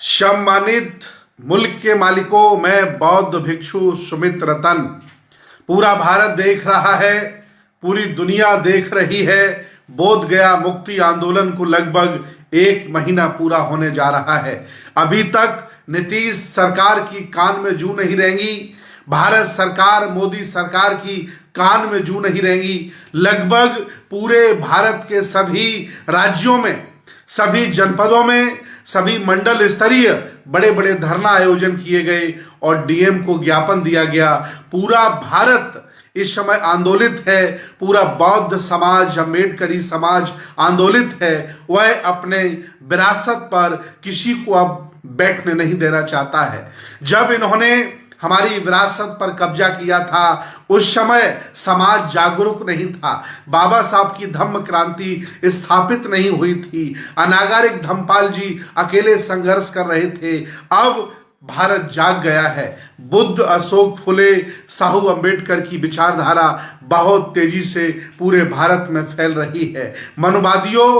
सम्मानित मुल्क के मालिकों, मैं बौद्ध भिक्षु सुमित रतन। पूरा भारत देख रहा है, पूरी दुनिया देख रही है। बोध गया मुक्ति आंदोलन को लगभग 1 महीना पूरा होने जा रहा है। अभी तक नीतीश सरकार की कान में जू नहीं रेंगी, भारत सरकार मोदी सरकार की कान में जू नहीं रेंगी। लगभग पूरे भारत के सभी राज्यों में, सभी जनपदों में, सभी मंडल स्तरीय बड़े बड़े धरना आयोजन किए गए और डीएम को ज्ञापन दिया गया। पूरा भारत इस समय आंदोलित है, पूरा बौद्ध समाज, अम्बेडकरी समाज आंदोलित है। वह अपने विरासत पर किसी को अब बैठने नहीं देना चाहता है। जब इन्होंने हमारी विरासत पर कब्जा किया था, उस समय समाज जागरूक नहीं था, बाबा साहब की धम्म क्रांति स्थापित नहीं हुई थी, अनागारिक धम्मपाल जी अकेले संघर्ष कर रहे थे। अब भारत जाग गया है। बुद्ध, अशोक, फुले, साहू अम्बेडकर की विचारधारा बहुत तेजी से पूरे भारत में फैल रही है। मनुवादियों,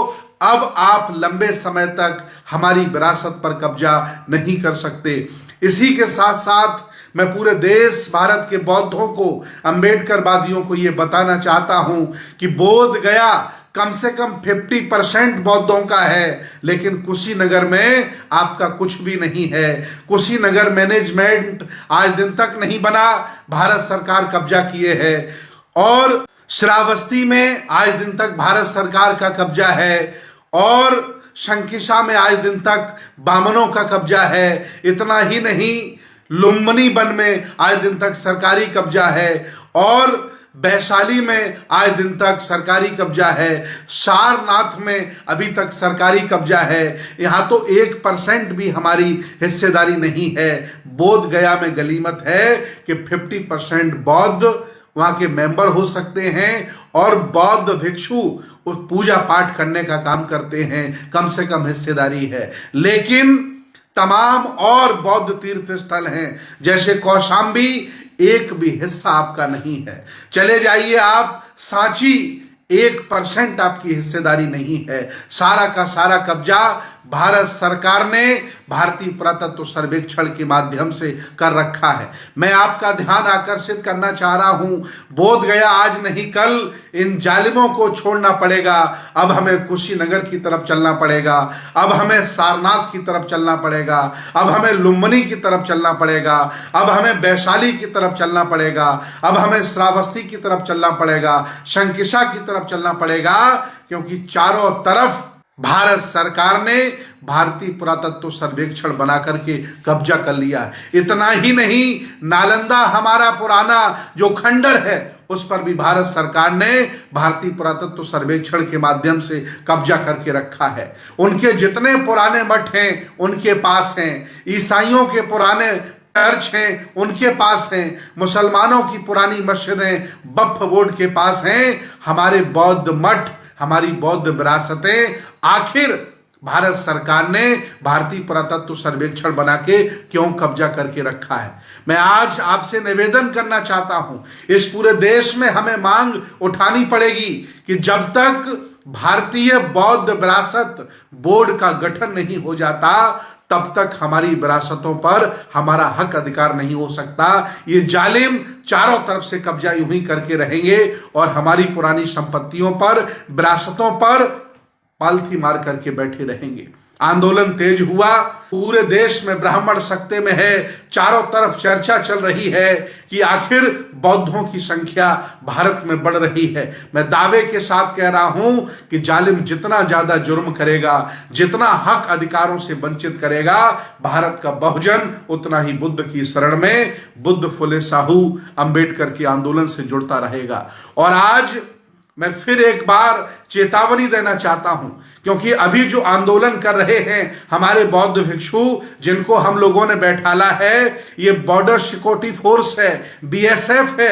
अब आप लंबे समय तक हमारी विरासत पर कब्जा नहीं कर सकते। इसी के साथ साथ मैं पूरे देश भारत के बौद्धों को, अम्बेडकरवादियों को यह बताना चाहता हूं कि बोध गया कम से कम 50% बौद्धों का है, लेकिन कुशीनगर में आपका कुछ भी नहीं है। कुशीनगर मैनेजमेंट आज दिन तक नहीं बना, भारत सरकार कब्जा किए है। और श्रावस्ती में आज दिन तक भारत सरकार का कब्जा है और शंकिशा में आज दिन तक बामनों का कब्जा है। इतना ही नहीं, लुम्बिनी वन में आज दिन तक सरकारी कब्जा है और वैशाली में आज दिन तक सरकारी कब्जा है। सारनाथ में अभी तक सरकारी कब्जा है। यहाँ तो 1% भी हमारी हिस्सेदारी नहीं है। बोध गया में गलीमत है कि 50% बौद्ध वहाँ के मेंबर हो सकते हैं और बौद्ध भिक्षु उस पूजा पाठ करने का काम करते हैं, कम से कम हिस्सेदारी है। लेकिन तमाम और बौद्ध तीर्थ स्थल हैं जैसे कौशाम्बी, एक भी हिस्सा आपका नहीं है। चले जाइए आप सांची, 1% आपकी हिस्सेदारी नहीं है। सारा का सारा कब्जा भारत सरकार ने भारतीय पुरातत्व सर्वेक्षण के माध्यम से कर रखा है। मैं आपका ध्यान आकर्षित करना चाह रहा हूं, बोध गया आज नहीं कल इन जालिमों को छोड़ना पड़ेगा। अब हमें कुशीनगर की तरफ चलना पड़ेगा, अब हमें सारनाथ की तरफ चलना पड़ेगा, अब हमें लुम्बिनी की तरफ चलना पड़ेगा, अब हमें वैशाली की तरफ चलना पड़ेगा, अब हमें श्रावस्ती की तरफ चलना पड़ेगा, शंकिशा की तरफ चलना पड़ेगा, क्योंकि चारों तरफ भारत सरकार ने भारतीय पुरातत्व सर्वेक्षण बना करके कब्जा कर लिया है। इतना ही नहीं, नालंदा हमारा पुराना जो खंडर है उस पर भी भारत सरकार ने भारतीय पुरातत्व सर्वेक्षण के माध्यम से कब्जा करके रखा है। उनके जितने पुराने मठ हैं उनके पास हैं, ईसाइयों के पुराने चर्च हैं उनके पास हैं, मुसलमानों की पुरानी मस्जिदें वक्फ बोर्ड के पास हैं। हमारे बौद्ध मठ, हमारी बौद्ध विरासतें आखिर भारत सरकार ने भारतीय पुरातत्व सर्वेक्षण बना के क्यों कब्जा करके रखा है? मैं आज आपसे निवेदन करना चाहता हूं, इस पूरे देश में हमें मांग उठानी पड़ेगी कि जब तक भारतीय बौद्ध विरासत बोर्ड का गठन नहीं हो जाता, तब तक हमारी विरासतों पर हमारा हक अधिकार नहीं हो सकता। ये जालिम चारों तरफ से कब्जा यूं ही करके रहेंगे और हमारी पुरानी संपत्तियों पर, विरासतों पर पालथी मार करके बैठे रहेंगे। आंदोलन तेज हुआ, पूरे देश में ब्राह्मण सकते में है, चारों तरफ चर्चा चल रही है कि आखिर बौद्धों की संख्या भारत में बढ़ रही है। मैं दावे के साथ कह रहा हूं कि जालिम जितना ज्यादा जुर्म करेगा, जितना हक अधिकारों से वंचित करेगा, भारत का बहुजन उतना ही बुद्ध की शरण में, बुद्ध, फुले, साहू, अम्बेडकर के आंदोलन से जुड़ता रहेगा। और आज मैं फिर एक बार चेतावनी देना चाहता हूं, क्योंकि अभी जो आंदोलन कर रहे हैं हमारे बौद्ध भिक्षु, जिनको हम लोगों ने बैठाला है, ये बॉर्डर सिक्योरिटी फोर्स है, बीएसएफ है।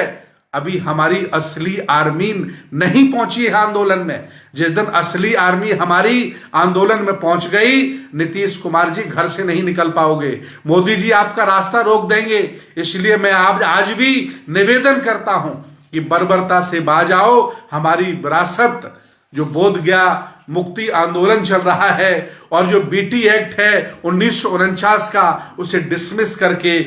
अभी हमारी असली आर्मी नहीं पहुंची है आंदोलन में। जिस दिन असली आर्मी हमारी आंदोलन में पहुंच गई, नीतीश कुमार जी घर से नहीं निकल पाओगे, मोदी जी आपका रास्ता रोक देंगे। इसलिए मैं आज भी निवेदन करता हूं कि बर्बरता से बाज आओ। हमारी विरासत जो बोध गया मुक्ति आंदोलन चल रहा है और जो बीटी एक्ट है 1949 का, उसे डिसमिस करके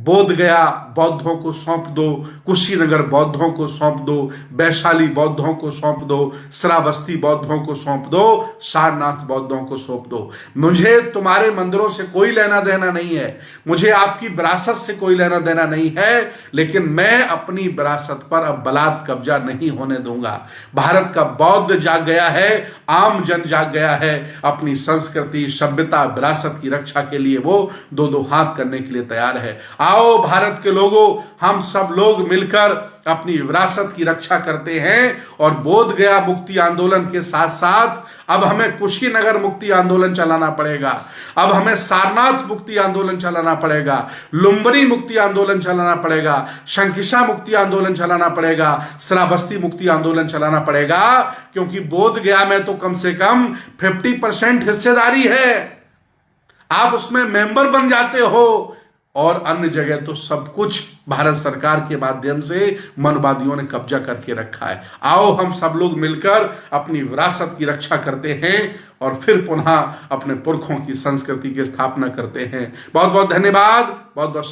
बोध गया बौद्धों को सौंप दो, कुशीनगर बौद्धों को सौंप दो, वैशाली बौद्धों को सौंप दो, श्रावस्ती बौद्धों को सौंप दो, सारनाथ बौद्धों को सौंप दो। मुझे तुम्हारे मंदिरों से कोई लेना देना नहीं है, मुझे आपकी विरासत से कोई लेना देना नहीं है, लेकिन मैं अपनी विरासत पर अब बलात् कब्जा नहीं होने दूंगा। भारत का बौद्ध जाग गया है, आम जन जाग गया है, अपनी संस्कृति, सभ्यता, विरासत की रक्षा के लिए वो दो दो हाथ करने के लिए तैयार है। आओ भारत के लोगों, हम सब लोग मिलकर अपनी विरासत की रक्षा करते हैं और बोध गया मुक्ति आंदोलन के साथ साथ अब हमें कुशीनगर मुक्ति आंदोलन चलाना पड़ेगा, अब हमें सारनाथ मुक्ति आंदोलन चलाना पड़ेगा, लुम्बनी मुक्ति आंदोलन चलाना पड़ेगा, शंखिशा मुक्ति आंदोलन चलाना पड़ेगा, श्रावस्ती मुक्ति आंदोलन चलाना पड़ेगा, क्योंकि बोध गया में तो कम से कम 50% हिस्सेदारी है। आप उसमें मेंबर बन जाते हो और अन्य जगह तो सब कुछ भारत सरकार के माध्यम से मनवादियों ने कब्जा करके रखा है। आओ हम सब लोग मिलकर अपनी विरासत की रक्षा करते हैं और फिर पुनः अपने पुरखों की संस्कृति की स्थापना करते हैं। बहुत बहुत धन्यवाद, बहुत बहुत